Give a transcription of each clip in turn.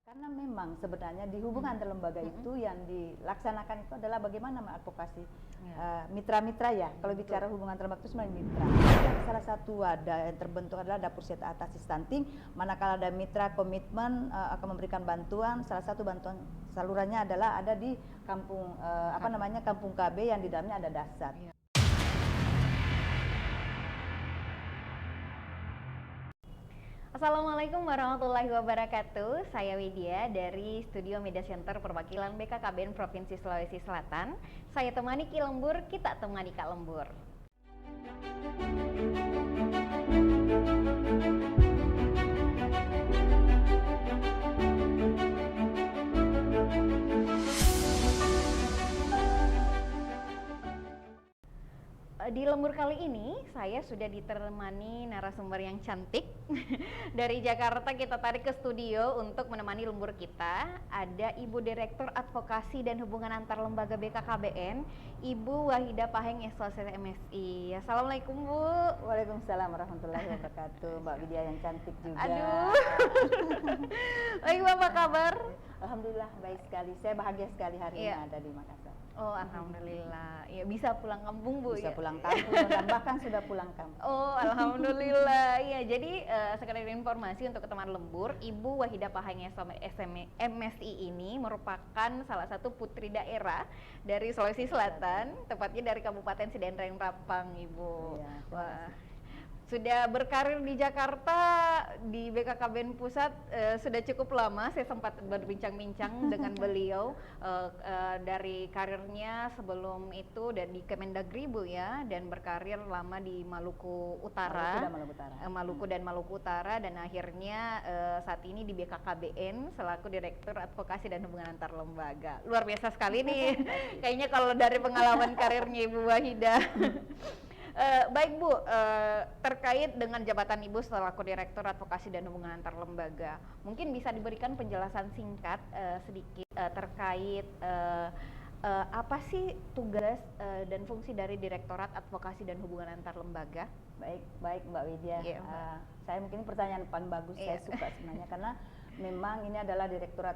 Karena memang sebenarnya di hubungan antar lembaga itu yang dilaksanakan itu adalah bagaimana mengadvokasi mitra-mitra ya. Kalau bicara hubungan antar lembaga itu sebenarnya mitra. Salah satu wadah yang terbentuk adalah dapur siaga atasi stunting. Manakala ada mitra komitmen akan memberikan bantuan, salah satu bantuan salurannya adalah ada di kampung Kampung KB yang di dalamnya ada dasar. Assalamualaikum warahmatullahi wabarakatuh. Saya Widya dari Studio Media Center Perwakilan BKKBN Provinsi Sulawesi Selatan. Saya temani Ki Lembur, kita temani Kak Lembur. Di lembur kali ini saya sudah ditemani narasumber yang cantik dari Jakarta. Kita tarik ke studio untuk menemani lembur kita. Ada Ibu Direktur Advokasi dan Hubungan Antar Lembaga BKKBN, Ibu Wahida Paheng SOC MSI. Assalamualaikum Bu. Waalaikumsalam warahmatullahi wabarakatuh. Mbak Widya yang cantik juga. Aduh. Baik, apa kabar? Alhamdulillah baik sekali. Saya bahagia sekali hari ini ada di Makassar. Oh, alhamdulillah. Ya, bisa pulang kampung Bu. Bisa ya? pulang kampung dan bahkan sudah pulang kampung. Oh, alhamdulillah. Ya, jadi sekedar informasi untuk teman lembur, Ibu Wahida Paheng MSI ini merupakan salah satu putri daerah dari Sulawesi Selatan, tepatnya dari Kabupaten Sidenreng Rapang, Ibu. Ya, wah. Sudah berkarir di Jakarta di BKKBN Pusat sudah cukup lama. Saya sempat berbincang-bincang dengan beliau dari karirnya sebelum itu dan di Kemendagri Bu ya, dan berkarir lama di Maluku Utara, Maluku dan Maluku Utara, dan akhirnya saat ini di BKKBN selaku Direktur Advokasi dan Hubungan Antar Lembaga. Luar biasa sekali nih. Kayaknya kalau dari pengalaman karirnya Ibu Wahida. Baik Bu, terkait dengan jabatan Ibu selaku Direktur Advokasi dan Hubungan Antar Lembaga, mungkin bisa diberikan penjelasan singkat sedikit terkait apa sih tugas dan fungsi dari Direktorat Advokasi dan Hubungan Antar Lembaga? Baik Mbak Widya. Saya mungkin pertanyaan paling bagus. Saya suka sebenarnya karena memang ini adalah direktorat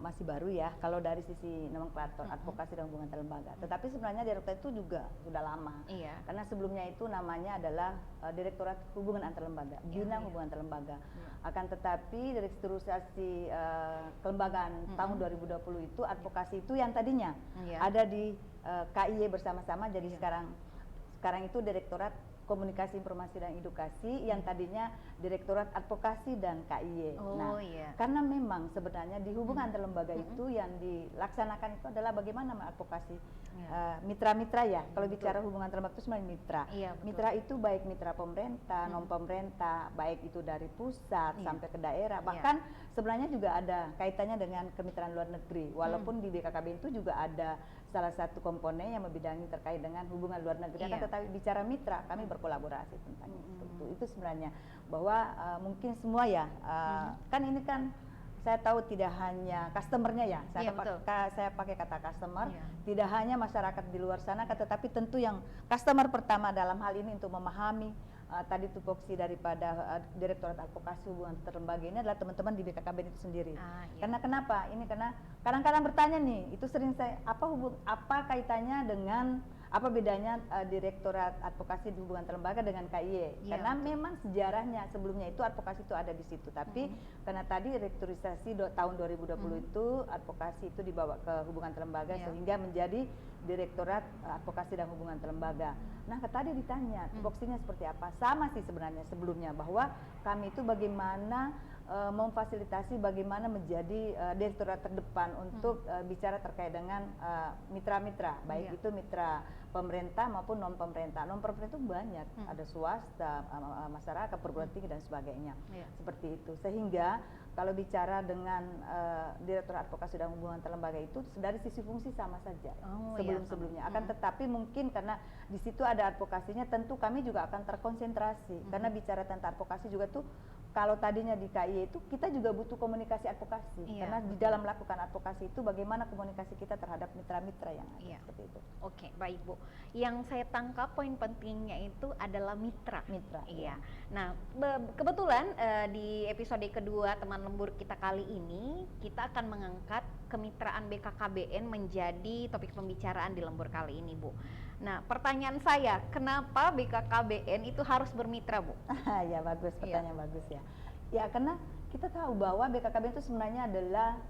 masih baru ya kalau dari sisi nomenklatur advokasi dan hubungan antar lembaga. Tetapi sebenarnya direktorat itu juga sudah lama. Karena sebelumnya itu namanya adalah Direktorat Hubungan Antar Lembaga, Bina Hubungan Antar Lembaga. Akan tetapi dari strukturisasi kelembagaan tahun 2020 itu advokasi itu yang tadinya ada di KIY bersama-sama, jadi sekarang itu Direktorat Komunikasi, Informasi dan Edukasi yang tadinya Direktorat Advokasi dan KIY. Karena memang sebenarnya di hubungan antar lembaga itu yang dilaksanakan itu adalah bagaimana mengadvokasi mitra-mitra ya. Kalau bicara hubungan antar lembaga itu sebenarnya mitra. Mitra itu baik mitra pemerintah, non pemerintah, baik itu dari pusat sampai ke daerah. Bahkan sebenarnya juga ada kaitannya dengan kemitraan luar negeri. Walaupun di BKKBN itu juga ada salah satu komponen yang membidangi terkait dengan hubungan luar negeri. Tetapi bicara mitra, kami berkolaborasi tentang itu sebenarnya bahwa mungkin semua ya kan ini kan saya tahu tidak hanya customernya ya, saya pakai kata customer, tidak hanya masyarakat di luar sana, tetapi tentu yang customer pertama dalam hal ini untuk memahami tadi tupoksi daripada Direktorat Advokasi Hubungan Antar Lembaga ini adalah teman-teman di BKKBN itu sendiri. Karena kenapa? Ini karena kadang-kadang bertanya nih, itu sering saya apa kaitannya dengan apa bedanya Direktorat Advokasi di Hubungan Antar Lembaga dengan KIY? Karena memang sejarahnya sebelumnya itu advokasi itu ada di situ, tapi karena tadi restrukturisasi tahun 2020 itu advokasi itu dibawa ke Hubungan Antar Lembaga sehingga menjadi Direktorat Advokasi dan Hubungan Antar Lembaga. Nah, tadi ditanya tupoksinya seperti apa? Sama sih sebenarnya sebelumnya bahwa kami itu bagaimana memfasilitasi bagaimana menjadi direktorat terdepan untuk bicara terkait dengan mitra-mitra, baik itu mitra pemerintah maupun non pemerintah. Non pemerintah itu banyak, ada swasta, masyarakat, perguruan tinggi dan sebagainya. Seperti itu. Sehingga kalau bicara dengan Direktorat Advokasi dan Hubungan Antar Lembaga itu dari sisi fungsi sama saja sebelum-sebelumnya. Akan tetapi mungkin karena di situ ada advokasinya, tentu kami juga akan terkonsentrasi karena bicara tentang advokasi juga tuh kalau tadinya di KIY itu kita juga butuh komunikasi advokasi, karena di dalam melakukan advokasi itu bagaimana komunikasi kita terhadap mitra-mitra yang ada seperti itu. Oke, baik Bu. Yang saya tangkap poin pentingnya itu adalah mitra. Iya. Nah, kebetulan di episode kedua teman lembur kita kali ini kita akan mengangkat kemitraan BKKBN menjadi topik pembicaraan di lembur kali ini, Bu. Nah, pertanyaan saya, kenapa BKKBN itu harus bermitra, Bu? Ya bagus, pertanyaan bagus ya. Ya karena kita tahu bahwa BKKBN itu sebenarnya adalah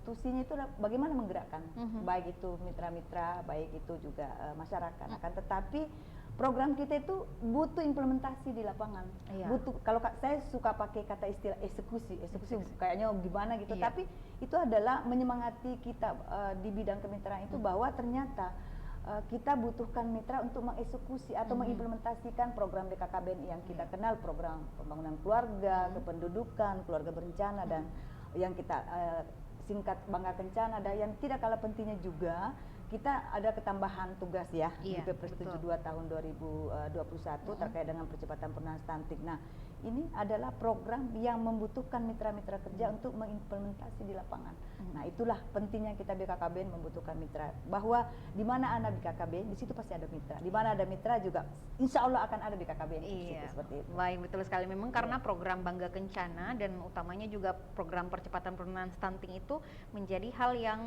tusinya itu bagaimana menggerakkan, baik itu mitra-mitra, baik itu juga masyarakat. Akan tetapi program kita itu butuh implementasi di lapangan. Butuh, kalau saya suka pakai kata istilah eksekusi kayaknya gimana gitu. Tapi itu adalah menyemangati kita di bidang kemitraan itu bahwa ternyata kita butuhkan mitra untuk mengeksekusi atau mengimplementasikan program BKKBN yang kita kenal, program pembangunan keluarga, kependudukan, keluarga berencana, dan yang kita singkat Bangga Kencana. Dan yang tidak kalah pentingnya juga kita ada ketambahan tugas ya di Perpres 72 tahun 2021 terkait dengan percepatan penurunan stunting. Nah, ini adalah program yang membutuhkan mitra-mitra kerja untuk mengimplementasi di lapangan. Nah, itulah pentingnya kita BKKBN membutuhkan mitra. Bahwa di mana ada BKKBN, di situ pasti ada mitra. Di mana ada mitra juga, insya Allah akan ada BKKBN. Seperti itu. Baik, betul sekali. Memang karena program Bangga Kencana dan utamanya juga program percepatan penurunan stunting itu menjadi hal yang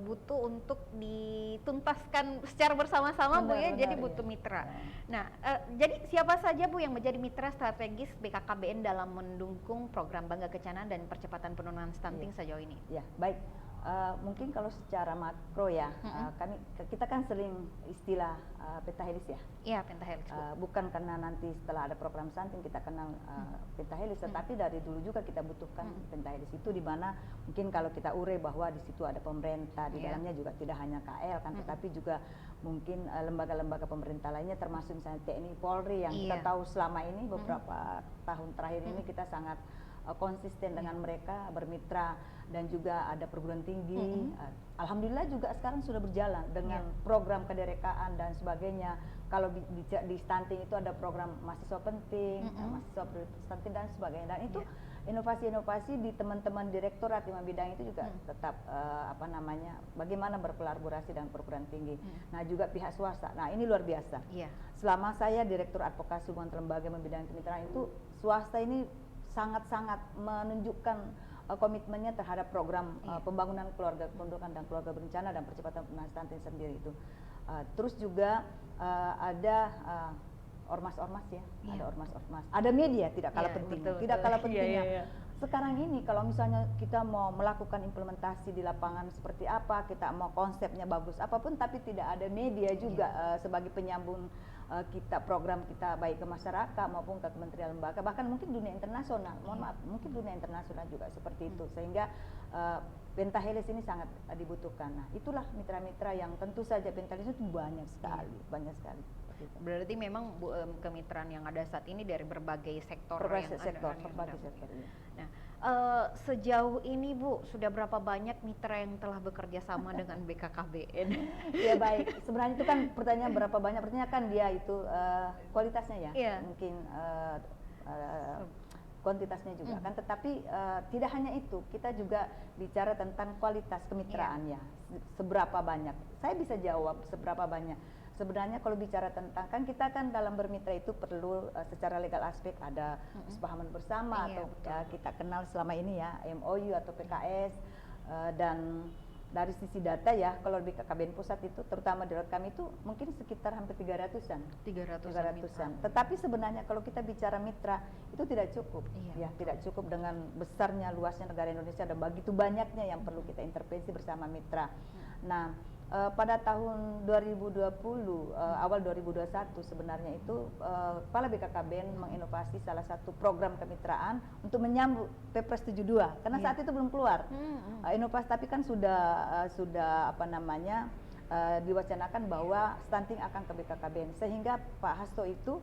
butuh untuk dituntaskan secara bersama-sama, Bu ya. Jadi butuh mitra. Nah, jadi siapa saja Bu yang menjadi mitra strategis BKKBN dalam mendukung program Bangga Kencana dan percepatan penurunan stunting sejauh ini? Ya, baik. Mungkin kalau secara makro ya, kita kan sering istilah pentahelis ya. Iya, pentahelis. Bukan karena nanti setelah ada program stunting kita kenal pentahelis, tetapi dari dulu juga kita butuhkan pentahelis itu, di mana mungkin kalau kita ure bahwa di situ ada pemerintah di dalamnya juga, tidak hanya KL kan, tetapi juga mungkin lembaga-lembaga pemerintah lainnya, termasuk misalnya TNI, Polri yang kita tahu selama ini beberapa tahun terakhir ini kita sangat konsisten dengan mereka bermitra, dan juga ada perguruan tinggi. Alhamdulillah juga sekarang sudah berjalan dengan program kederekaan dan sebagainya. Kalau di stunting itu ada program mahasiswa penting, mahasiswa stunting dan sebagainya. Dan itu inovasi-inovasi di teman-teman direktorat 5 bidang itu juga tetap bagaimana berkolaborasi dengan perguruan tinggi. Nah, juga pihak swasta. Nah, ini luar biasa. Selama saya Direktur Advokasi Hubungan Lembaga Membidang Kemitraan itu, swasta ini sangat-sangat menunjukkan komitmennya terhadap program pembangunan keluarga kependudukan dan keluarga berencana dan percepatan penurunan stunting sendiri itu. Terus juga ada ormas-ormas ya, ada ormas-ormas, ada media tidak kalah pentingnya, tidak kalah pentingnya. Sekarang ini kalau misalnya kita mau melakukan implementasi di lapangan seperti apa, kita mau konsepnya bagus apapun, tapi tidak ada media juga sebagai penyambung kita program kita, baik ke masyarakat maupun ke kementerian lembaga, bahkan mungkin dunia internasional, mungkin dunia internasional juga seperti itu, sehingga pentahelis ini sangat dibutuhkan. Nah, itulah mitra-mitra yang tentu saja pentahelis itu banyak sekali. Berarti memang kemitraan yang ada saat ini dari berbagai sektor berbagai yang sektor, ada. berbagai sektor. Nah, sejauh ini Bu, sudah berapa banyak mitra yang telah bekerja sama dengan BKKBN? Ya baik, sebenarnya itu kan pertanyaan berapa banyak, pertanyaan kan dia itu kualitasnya ya, mungkin kuantitasnya juga kan, tetapi tidak hanya itu, kita juga bicara tentang kualitas kemitraannya, seberapa banyak. Saya bisa jawab seberapa banyak. Sebenarnya kalau bicara tentang, kan kita kan dalam bermitra itu perlu secara legal aspek ada kesepahaman bersama, atau kita kenal selama ini ya MOU atau PKS, dan dari sisi data ya, kalau di BKKBN Pusat itu terutama di kami itu mungkin sekitar hampir 300-an. 300-an. Tetapi sebenarnya kalau kita bicara mitra itu tidak cukup. Ya, tidak cukup dengan besarnya luasnya negara Indonesia dan begitu banyaknya yang perlu kita intervensi bersama mitra. Nah, pada tahun 2020 awal 2021 sebenarnya itu Kepala BKKBN menginovasi salah satu program kemitraan untuk menyambut Perpres 72 karena saat itu belum keluar inovasi, tapi kan sudah diwacanakan bahwa stunting akan ke BKKBN, sehingga Pak Hasto itu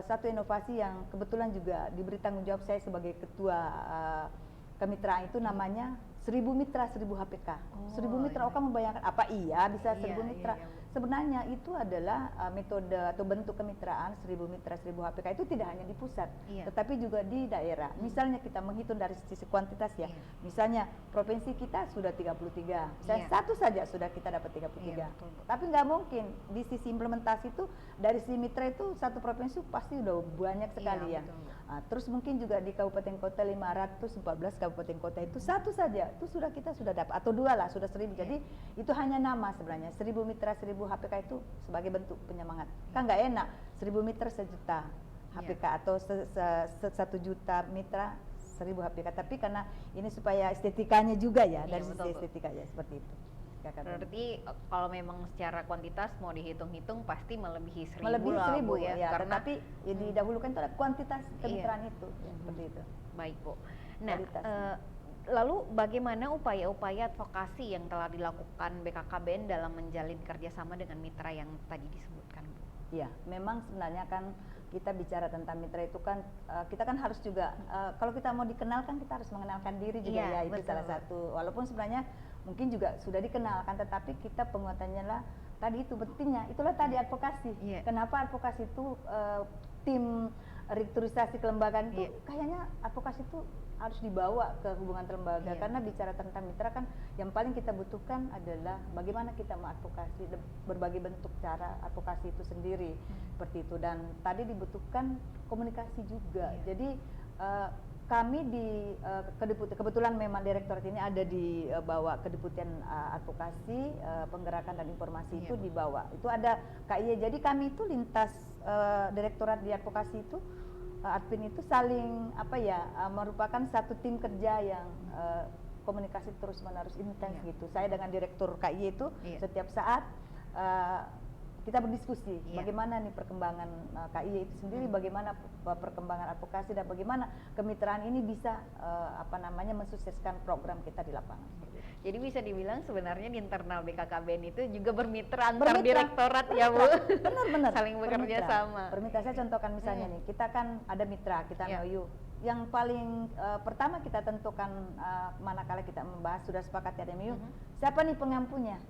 satu inovasi yang kebetulan juga diberi tanggung jawab saya sebagai ketua kemitraan itu, namanya 1000 mitra 1000 HPK. 1000 mitra, kamu bayangkan apa iya bisa 1000 mitra? sebenarnya itu adalah metode atau bentuk kemitraan 1000 mitra 1000 HPK itu tidak hanya di pusat, tetapi juga di daerah. Misalnya kita menghitung dari sisi kuantitas ya, misalnya provinsi kita sudah 33, misalnya satu saja sudah kita dapat 33. Tapi nggak mungkin di sisi implementasi itu dari sisi mitra itu satu provinsi pasti udah banyak sekali ya. Terus mungkin juga di kabupaten kota 514 kabupaten kota itu satu saja itu kita sudah dapat, atau dua lah sudah 1000. Jadi itu hanya nama sebenarnya 1000 mitra 1000 HPK itu sebagai bentuk penyemangat. Kan nggak enak 1000 mitra 1.000.000 HPK atau 1 juta mitra 1000 HPK, tapi karena ini supaya estetikanya juga ya, dari sisi estetika ya seperti itu. Berarti kalau memang secara kuantitas mau dihitung-hitung pasti melebihi 1000 melebihi lah 1000 Bu ya, karena tetapi didahulukan itu ada kuantitas kemitraan itu ya, seperti itu. Baik Bu. Nah, lalu bagaimana upaya-upaya advokasi yang telah dilakukan BKKBN dalam menjalin kerjasama dengan mitra yang tadi disebutkan Bu? Iya, memang sebenarnya kan kita bicara tentang mitra itu kan kita kan harus juga kalau kita mau dikenal kan kita harus mengenalkan diri juga ya, itu salah satu. Walaupun sebenarnya mungkin juga sudah dikenalkan, tetapi kita penguatannya lah tadi itu pentingnya, itulah tadi advokasi. Kenapa advokasi itu tim restrukturisasi kelembagaan itu kayaknya advokasi itu harus dibawa ke hubungan lembaga, karena bicara tentang mitra kan yang paling kita butuhkan adalah bagaimana kita mengadvokasi, berbagai bentuk cara advokasi itu sendiri seperti itu, dan tadi dibutuhkan komunikasi juga. Jadi kami di kebetulan memang direktorat ini ada di bawah Kedeputian Advokasi, Penggerakan dan Informasi itu di bawah. Itu ada KIY. Jadi kami itu lintas direktorat di advokasi itu admin itu saling merupakan satu tim kerja yang komunikasi terus-menerus intens gitu. Saya dengan direktur KIY itu setiap saat kita berdiskusi bagaimana nih perkembangan KIY itu sendiri, bagaimana perkembangan advokasi, dan bagaimana kemitraan ini bisa mensukseskan program kita di lapangan. Jadi bisa dibilang sebenarnya di internal BKKBN itu juga bermitra antar direktorat ya Bu? Benar-benar saling bekerja sama. Bermitra, saya contohkan misalnya nih, kita kan ada mitra, kita MOU. Yang paling pertama kita tentukan manakala kita membahas sudah sepakat ada MOU, siapa nih pengampunya?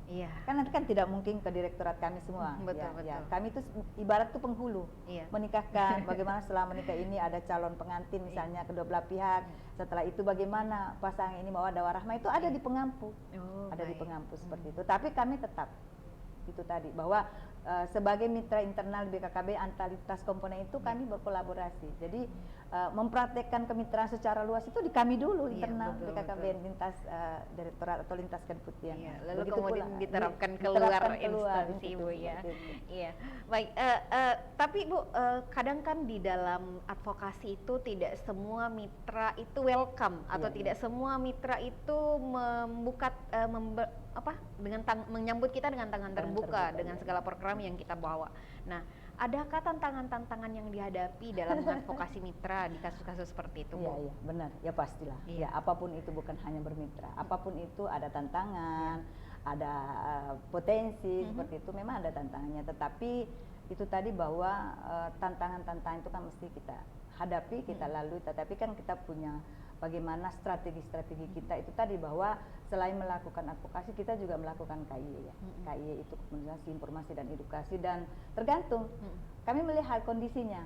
Kan nanti kan tidak mungkin ke direktorat kami semua. Betul. Kami itu ibarat tuh penghulu, menikahkan. Bagaimana setelah menikah ini ada calon pengantin misalnya kedua belah pihak. Setelah itu bagaimana pasangan ini mau ada warahmah, itu ada di pengampu, di pengampu seperti itu. Tapi kami tetap itu tadi bahwa sebagai mitra internal BKKB antar lintas komponen itu kami berkolaborasi. Jadi mempraktekkan kemitraan secara luas itu di kami dulu internal BKKB lintas direktorat atau lintas kedeputian. Lalu kemudian diterapkan keluar instansi Bu ya. Iya. Baik, tapi Bu kadang kan di dalam advokasi itu tidak semua mitra itu welcome atau tidak semua mitra itu membuka menyambut kita dengan tangan terbuka dengan segala program yang kita bawa. Nah, adakah tantangan-tantangan yang dihadapi dalam advokasi mitra di kasus-kasus seperti itu, Bu? Iya, benar. Ya pastilah. Ya, apapun itu bukan hanya bermitra. Apapun itu ada tantangan, ada potensi seperti itu. Memang ada tantangannya, tetapi itu tadi bahwa tantangan-tantangan itu kan mesti kita hadapi, kita lalui, tetapi kan kita punya bagaimana strategi-strategi kita itu tadi bahwa selain melakukan advokasi kita juga melakukan KIY ya. KIY itu komunikasi, informasi dan edukasi, dan tergantung kami melihat kondisinya.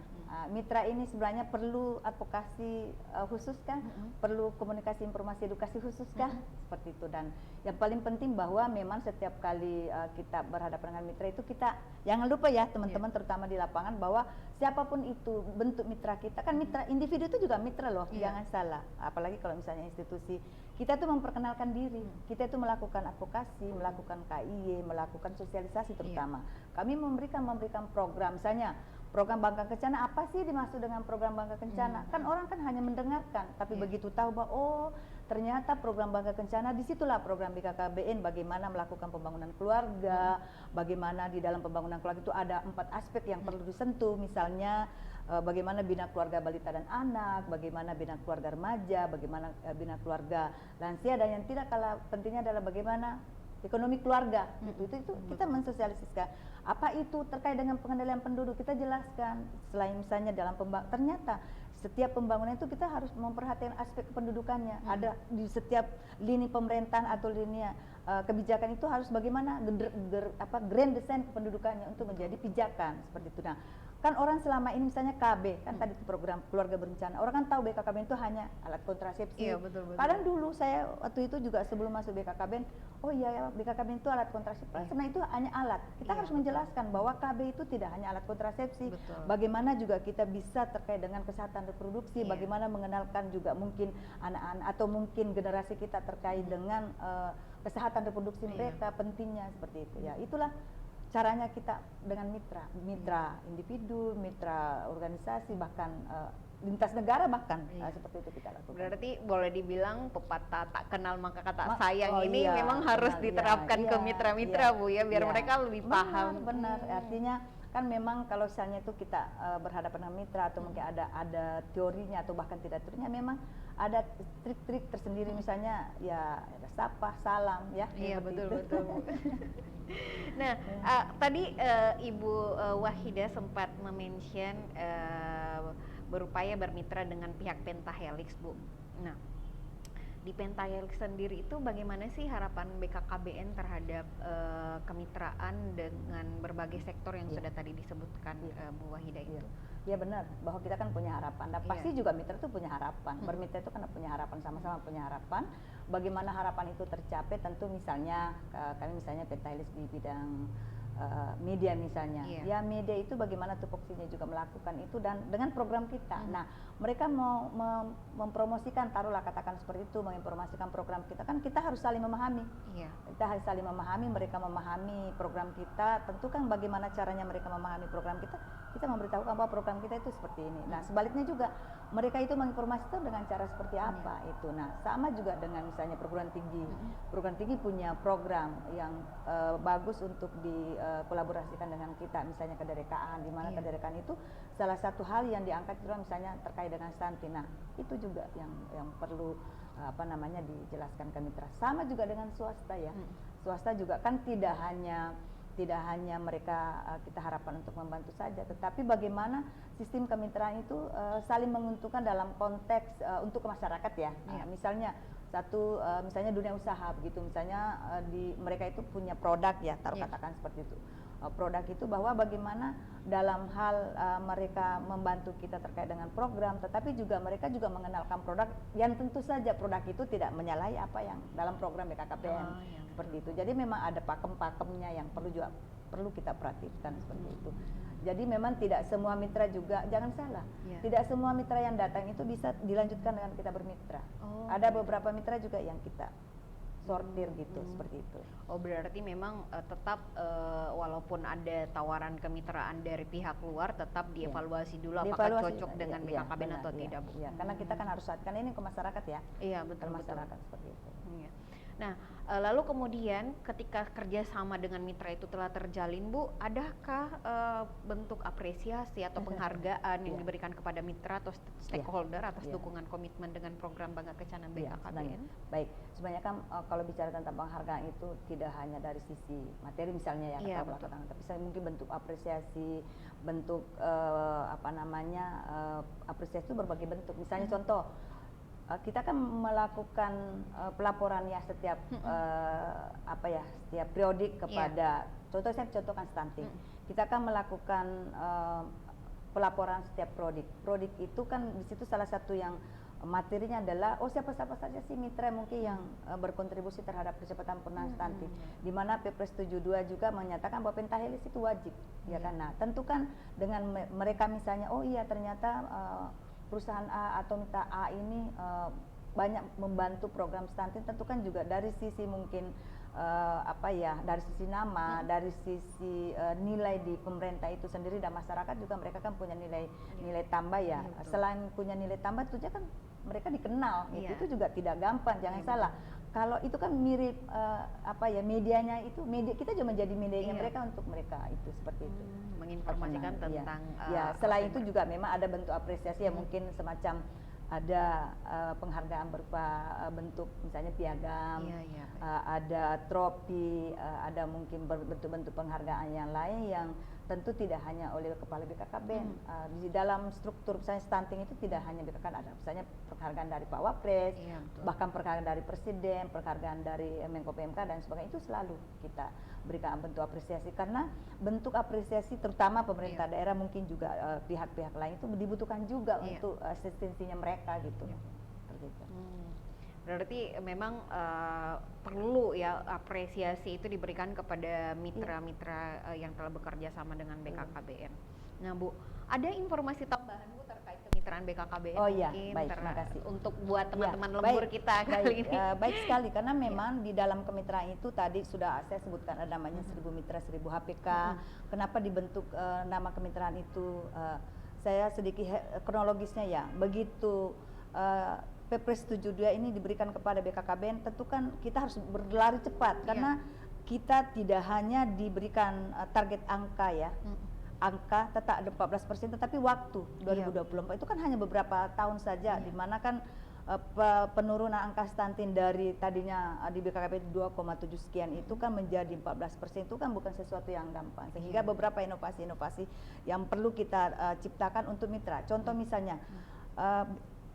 Mitra ini sebenarnya perlu advokasi khusus kah? Perlu komunikasi, informasi, edukasi khusus kah? Seperti itu. Dan yang paling penting bahwa memang setiap kali kita berhadapan dengan mitra itu kita jangan lupa ya teman-teman terutama di lapangan bahwa siapapun itu bentuk mitra kita, kan mitra individu itu juga mitra loh, jangan salah. Apalagi kalau misalnya institusi, kita tuh memperkenalkan diri, kita itu melakukan advokasi, melakukan KIY, melakukan sosialisasi terutama. Kami memberikan program, misalnya program Bangka Kencana, apa sih dimaksud dengan program Bangka Kencana? Kan orang kan hanya mendengarkan, tapi begitu tahu bahwa oh ternyata program Bangka Kencana, disitulah program BKKBN bagaimana melakukan pembangunan keluarga, bagaimana di dalam pembangunan keluarga itu ada 4 aspek yang perlu disentuh, misalnya bagaimana bina keluarga balita dan anak, bagaimana bina keluarga remaja, bagaimana bina keluarga lansia, dan yang tidak kalah pentingnya adalah bagaimana ekonomi keluarga. Itu kita mensosialisasikan. Apa itu terkait dengan pengendalian penduduk, kita jelaskan. Selain misalnya dalam ternyata setiap pembangunan itu kita harus memperhatikan aspek kependudukannya. Ada di setiap lini pemerintahan atau lini kebijakan itu harus bagaimana grand design kependudukannya untuk menjadi pijakan seperti itu. Nah, kan orang selama ini misalnya KB kan tadi itu program keluarga berencana, orang kan tahu BKKBN itu hanya alat kontrasepsi. Iya, betul. Kadang dulu saya waktu itu juga sebelum masuk BKKBN, oh iya ya BKKBN itu alat kontrasepsi. Karena itu hanya alat. Kita harus menjelaskan bahwa KB itu tidak hanya alat kontrasepsi. Betul. Bagaimana juga kita bisa terkait dengan kesehatan reproduksi, bagaimana mengenalkan juga mungkin anak-anak atau mungkin generasi kita terkait dengan kesehatan reproduksi mereka, pentingnya seperti itu ya. Itulah caranya kita dengan mitra individu, mitra organisasi, bahkan lintas negara bahkan seperti itu kita lakukan. Berarti boleh dibilang pepatah tak kenal maka kata sayang ini iya, memang harus diterapkan ke mitra-mitra Bu ya, biar mereka lebih paham. Benar, artinya kan memang kalau misalnya itu kita berhadapan dengan mitra atau mungkin ada teorinya atau bahkan tidak teorinya, memang ada trik-trik tersendiri, misalnya ya ada sapa, salam ya. Iya, betul. Nah, tadi Ibu Wahidah sempat mention berupaya bermitra dengan pihak Pentahelix, Bu. Nah, di Pentahelix sendiri itu bagaimana sih harapan BKKBN terhadap kemitraan dengan berbagai sektor yang sudah tadi disebutkan Bu Wahidah itu? Ya benar, bahwa kita kan punya harapan. Nah, pasti juga mitra itu punya harapan. Bermitra itu kan punya harapan, sama-sama punya harapan. Bagaimana harapan itu tercapai? Tentu misalnya kami misalnya Pentahelix di bidang media misalnya, ya media itu bagaimana tupoksinya juga melakukan itu dan dengan program kita. Nah, mereka mau mempromosikan, taruhlah katakan seperti itu, menginformasikan program kita, kan kita harus saling memahami. Kita harus saling memahami, mereka memahami program kita. Tentu kan bagaimana caranya mereka memahami program kita memberitahukan bahwa program kita itu seperti ini. Nah, sebaliknya juga mereka itu menginformasikan dengan cara seperti apa itu. Nah, sama juga dengan misalnya perguruan tinggi. Perguruan tinggi punya program yang bagus untuk dikolaborasikan dengan kita, misalnya kederekaan, di mana kederekaan itu salah satu hal yang diangkat juga misalnya terkait dengan stunting. Nah, itu juga yang perlu dijelaskan ke mitra. Sama juga dengan swasta ya. Swasta juga kan tidak hanya mereka kita harapkan untuk membantu saja, tetapi bagaimana sistem kemitraan itu saling menguntungkan dalam konteks untuk ke masyarakat ya. Misalnya misalnya dunia usaha begitu, misalnya mereka itu punya produk ya, katakan seperti itu. Produk itu bahwa bagaimana dalam hal mereka membantu kita terkait dengan program, tetapi juga mereka juga mengenalkan produk yang tentu saja produk itu tidak menyalahi apa yang dalam program BKKBN seperti itu. Jadi memang ada pakem-pakemnya yang perlu kita perhatikan seperti itu. Jadi memang tidak semua mitra juga, jangan salah, tidak semua mitra yang datang itu bisa dilanjutkan dengan kita bermitra. Ada beberapa mitra juga yang kita sortir gitu, seperti itu. Oh, berarti memang tetap walaupun ada tawaran kemitraan dari pihak luar, tetap dievaluasi dulu apakah cocok dengan BKKBN atau tidak, Bu. Iya, karena kita kan harus kan ini ke masyarakat ya. Iya, betul. Masyarakat seperti itu. Iya. Nah, lalu kemudian ketika kerjasama dengan mitra itu telah terjalin, Bu, adakah bentuk apresiasi atau penghargaan yang diberikan kepada mitra atau stakeholder atas dukungan komitmen dengan program Bangga Kencana BKKBN? Baik, sebenarnya kan kalau bicara tentang penghargaan itu tidak hanya dari sisi materi misalnya ya, tapi saya mungkin bentuk apresiasi, bentuk apresiasi itu berbagai bentuk. Misalnya contoh, kita kan melakukan pelaporan ya setiap setiap periodik kepada contoh saya contohkan stunting. Kita akan melakukan pelaporan setiap prodik itu kan di situ salah satu yang materinya adalah siapa saja sih mitra mungkin yang berkontribusi terhadap percepatan penurunan stunting, di mana Perpres 72 juga menyatakan bahwa Pentahelix itu wajib ya kan. Nah, tentu kan dengan mereka misalnya ternyata perusahaan A atau mitra A ini banyak membantu program stunting, tentu kan juga dari sisi mungkin dari sisi nama, dari sisi nilai di pemerintah itu sendiri dan masyarakat juga mereka kan punya nilai tambah ya. Selain punya nilai tambah tentunya kan mereka dikenal, itu juga tidak gampang, jangan salah. Kalau itu kan mirip medianya itu kita cuma menjadi medianya mereka untuk mereka itu seperti itu. Menginformasikan tentang selain itu juga memang ada bentuk apresiasi yang mungkin semacam ada penghargaan berupa bentuk misalnya piagam, ada trofi, ada mungkin bentuk-bentuk penghargaan yang lain yang tentu tidak hanya oleh kepala BKKBN. Di dalam struktur misalnya stunting itu tidak hanya BKKBN, ada misalnya penghargaan dari Pak Wapres, bahkan penghargaan dari Presiden, penghargaan dari Menko PMK dan sebagainya, itu selalu kita berikan bentuk apresiasi, karena bentuk apresiasi terutama pemerintah daerah, mungkin juga pihak-pihak lain itu dibutuhkan juga untuk asistensinya mereka gitu. Berarti memang perlu ya apresiasi itu diberikan kepada mitra-mitra yang telah bekerja sama dengan BKKBN. Nah Bu, ada informasi tambahan Bu terkait kemitraan BKKBN mungkin baik, terima kasih. untuk buat teman-teman lembur kita kali ini. Baik sekali, karena memang di dalam kemitraan itu tadi sudah saya sebutkan ada namanya 1000 mitra 1000 HPK. Kenapa dibentuk nama kemitraan itu? Saya sedikit kronologisnya ya. Begitu Perpres 72 ini diberikan kepada BKKBN, tentu kan kita harus berlari cepat karena kita tidak hanya diberikan target angka ya, angka tetap ada 14%, tetapi waktu 2024 itu kan hanya beberapa tahun saja, di mana kan penurunan angka stunting dari tadinya di BKKBN 2,7 sekian itu kan menjadi 14%, itu kan bukan sesuatu yang gampang, sehingga beberapa inovasi-inovasi yang perlu kita ciptakan untuk mitra. Contoh misalnya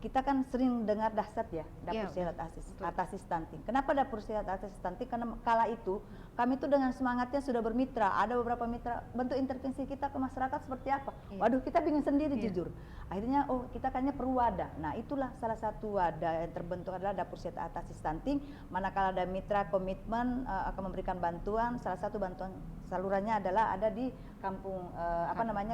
kita kan sering dengar DASSAT ya, dapur sehat atasi stunting. Kenapa dapur sehat atasi stunting? Karena kala itu kami itu dengan semangatnya sudah bermitra. Ada beberapa mitra, bentuk intervensi kita ke masyarakat seperti apa? Waduh, kita bingung sendiri jujur. Akhirnya kita kayaknya perlu wadah. Nah, itulah salah satu wadah yang terbentuk adalah dapur sehat atasi stunting. Manakala ada mitra komitmen akan memberikan bantuan, salah satu bantuan salurannya adalah ada di kampung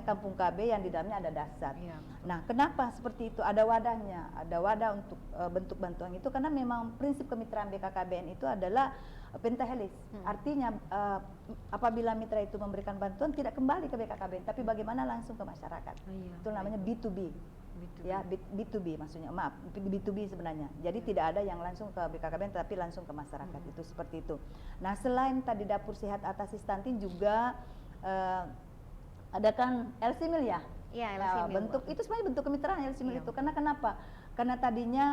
Kampung KB yang di dalamnya ada DASSAT. Nah, kenapa seperti itu? Ada wadahnya. Ada wadah untuk bentuk bantuan itu karena memang prinsip kemitraan BKKBN itu adalah pentahelis. Artinya apabila mitra itu memberikan bantuan tidak kembali ke BKKBN, tapi bagaimana langsung ke masyarakat. Itu namanya B2B. Ya, B2B maksudnya, maaf, B2B sebenarnya. Jadi tidak ada yang langsung ke BKKBN tapi langsung ke masyarakat. Itu seperti itu. Nah, selain tadi dapur sehat atasi stunting juga ada kan LC-Mil ya. Bentuk itu sebenarnya bentuk kemitraan LC-Mil itu. Karena kenapa? Karena tadinya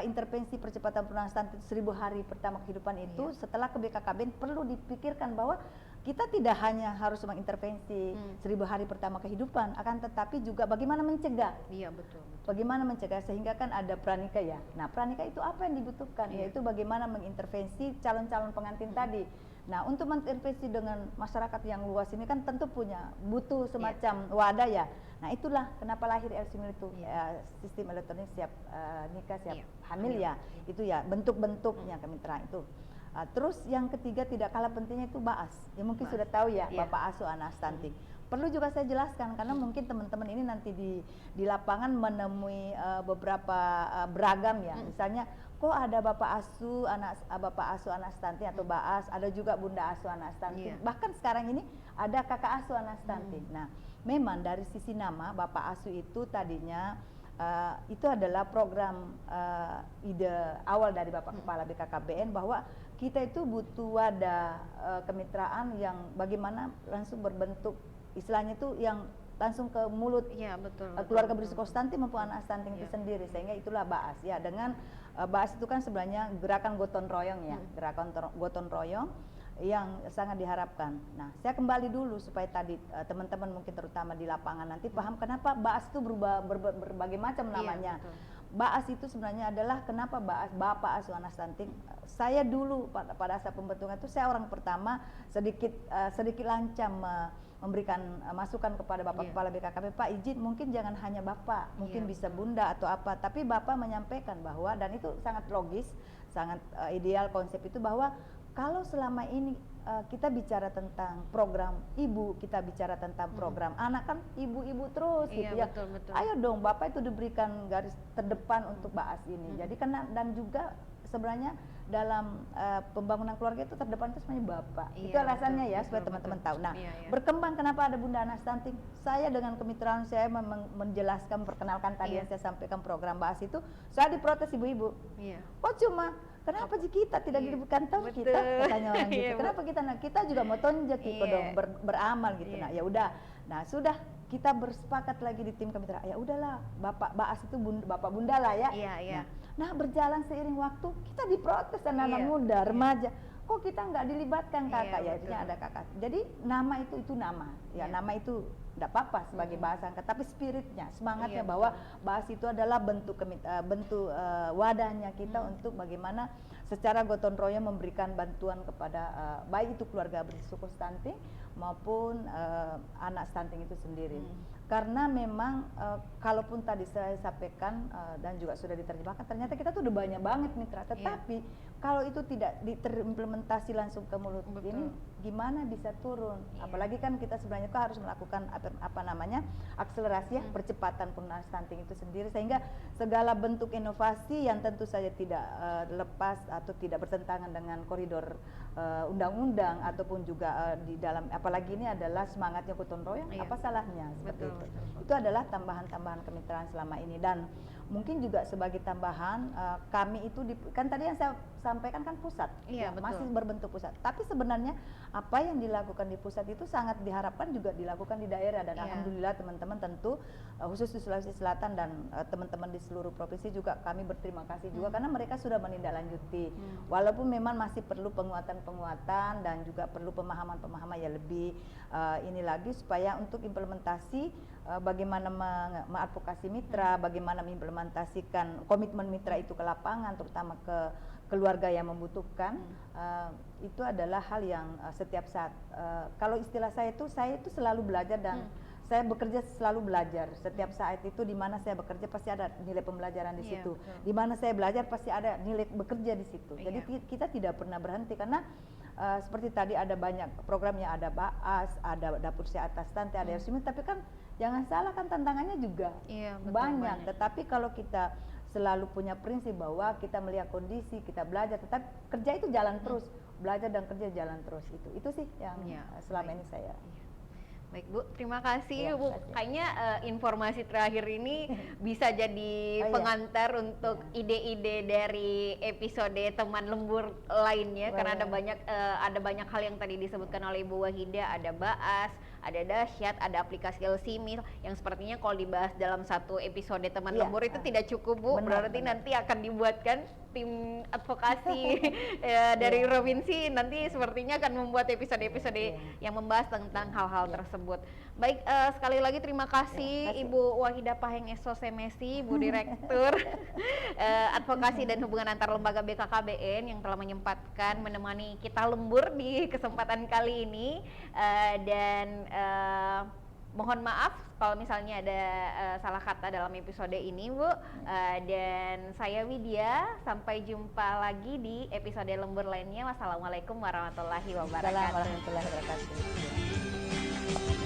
intervensi percepatan penurunan stunting 1000 hari pertama kehidupan itu setelah ke BKKBN perlu dipikirkan bahwa kita tidak hanya harus mengintervensi 1000 hari pertama kehidupan, akan tetapi juga bagaimana mencegah. Betul. Bagaimana mencegah, sehingga kan ada pranika ya. Nah, pranika itu apa yang dibutuhkan? Yaitu bagaimana mengintervensi calon-calon pengantin tadi. Nah, untuk mengintervensi dengan masyarakat yang luas ini kan tentu butuh semacam wadah ya. Nah, itulah kenapa lahir LC-Mil itu, sistem elektronik siap nikah, siap hamil ya. Itu ya bentuk-bentuknya kemitraan itu. Terus yang ketiga tidak kalah pentingnya itu BAAS. Ya mungkin sudah tahu ya, Bapak Asuh Anak Stunting. Perlu juga saya jelaskan karena mungkin teman-teman ini nanti di lapangan menemui beberapa beragam ya. Misalnya kok ada Bapak Asuh Anak Stunting atau BAAS, ada juga Bunda Asuh Anak Stunting. Bahkan sekarang ini ada Kakak Asuh Anak Stunting. Nah, memang dari sisi nama Bapak Asuh itu tadinya itu adalah program ide awal dari Bapak Kepala BKKBN bahwa kita itu butuh wadah kemitraan yang bagaimana langsung berbentuk istilahnya itu yang langsung ke mulut keluarga berisiko stunting maupun anak stunting itu sendiri, sehingga itulah BAAS ya. Dengan BAAS itu kan sebenarnya gerakan gotong royong ya, gerakan gotong royong yang sangat diharapkan. Nah, saya kembali dulu supaya tadi teman-teman mungkin terutama di lapangan nanti paham kenapa BAAS itu berbagai macam namanya. BAAS itu sebenarnya adalah kenapa BAAS, Bapak Asuh Anak Stunting. Saya dulu pada saat pembentukan itu saya orang pertama sedikit lancam memberikan masukan kepada Bapak Kepala BKKB, Pak izin mungkin jangan hanya Bapak, mungkin bisa Bunda atau apa, tapi Bapak menyampaikan bahwa, dan itu sangat logis, sangat ideal konsep itu, bahwa kalau selama ini kita bicara tentang program ibu, kita bicara tentang program anak, kan ibu-ibu terus gitu ya. Betul. Ayo dong Bapak itu diberikan garis terdepan untuk BAAS ini. Jadi karena dan juga sebenarnya dalam pembangunan keluarga itu terdepan itu sebenarnya Bapak. Itu alasannya ya, supaya teman-teman tahu. Nah, berkembang kenapa ada Bunda Anak Stunting? Saya dengan kemitraan saya menjelaskan, perkenalkan tadi yang saya sampaikan program BAAS itu, saya diprotes ibu-ibu. Kok cuma kenapa sih kita tidak diberikan tahu kita, katanya orang gitu. Kenapa kita juga mau tonjok gitu dong, beramal gitu. Nah, ya udah. Nah, sudah kita bersepakat lagi di tim kemitraan. Ya udahlah, Bapak BAAS itu Bapak Bunda lah ya. Nah, berjalan seiring waktu kita diprotes anak-anak muda, remaja. kok kita nggak dilibatkan kakak, Iya, ya artinya ada kakak. Jadi nama itu nama, ya Iya. nama itu tidak apa-apa sebagai bahasa angkat, tapi spiritnya, semangatnya Iya, bahwa bahas itu adalah bentuk wadahnya kita untuk bagaimana secara gotong royong memberikan bantuan kepada baik itu keluarga berisiko stunting maupun anak stunting itu sendiri. Karena memang kalaupun tadi saya sampaikan dan juga sudah diterjemahkan, ternyata kita tuh udah banyak banget mitra, tetapi kalau itu tidak terimplementasi langsung ke mulut ini, gimana bisa turun? Apalagi kan kita sebenarnya harus melakukan apa namanya akselerasi ya, percepatan penggunaan stunting itu sendiri, sehingga segala bentuk inovasi yang tentu saja tidak lepas atau tidak bertentangan dengan koridor undang-undang ataupun juga di dalam, apalagi ini adalah semangatnya gotong royong, apa salahnya seperti itu. Itu adalah tambahan-tambahan kemitraan selama ini. Dan mungkin juga sebagai tambahan kami itu kan tadi yang saya sampaikan kan pusat, masih berbentuk pusat. Tapi sebenarnya apa yang dilakukan di pusat itu sangat diharapkan juga dilakukan di daerah, dan alhamdulillah teman-teman tentu khusus di Sulawesi Selatan dan teman-teman di seluruh provinsi juga kami berterima kasih juga karena mereka sudah menindaklanjuti. Walaupun memang masih perlu penguatan-penguatan dan juga perlu pemahaman-pemahaman yang lebih ini lagi supaya untuk implementasi bagaimana mengadvokasi mitra, bagaimana mengimplementasikan komitmen mitra itu ke lapangan, terutama ke keluarga yang membutuhkan, itu adalah hal yang setiap saat, kalau istilah saya itu selalu belajar dan saya bekerja selalu belajar. Setiap saat itu di mana saya bekerja pasti ada nilai pembelajaran di situ. Di mana saya belajar pasti ada nilai bekerja di situ. Jadi kita tidak pernah berhenti karena seperti tadi ada banyak programnya, ada BAAS, ada dapur sehat stunting, ada Yarsumi, tapi kan jangan salah kan tantangannya juga banyak. Tetapi kalau kita selalu punya prinsip bahwa kita melihat kondisi, kita belajar, tetap kerja itu jalan terus, belajar dan kerja jalan terus, itu sih yang selama ini saya. Baik Bu, terima kasih Bu. Kayaknya informasi terakhir ini bisa jadi pengantar untuk ide-ide dari episode teman lembur lainnya, karena ada banyak hal yang tadi disebutkan oleh Ibu Wahida, ada BAAS, ada Dahsyat, ada aplikasi Elsimil yang sepertinya kalau dibahas dalam satu episode teman lembur itu tidak cukup Bu. Berarti nanti akan dibuatkan tim advokasi dari provinsi, nanti sepertinya akan membuat episode-episode yang membahas tentang hal-hal tersebut. Baik, sekali lagi terima kasih Ibu Wahida Paheng Semesi, Bu Direktur Advokasi dan Hubungan Antar Lembaga BKKBN yang telah menyempatkan menemani kita lembur di kesempatan kali ini, dan mohon maaf kalau misalnya ada salah kata dalam episode ini Bu. Dan saya Widya, sampai jumpa lagi di episode lembur lainnya. Wassalamualaikum warahmatullahi wabarakatuh. Assalamualaikum warahmatullahi wabarakatuh.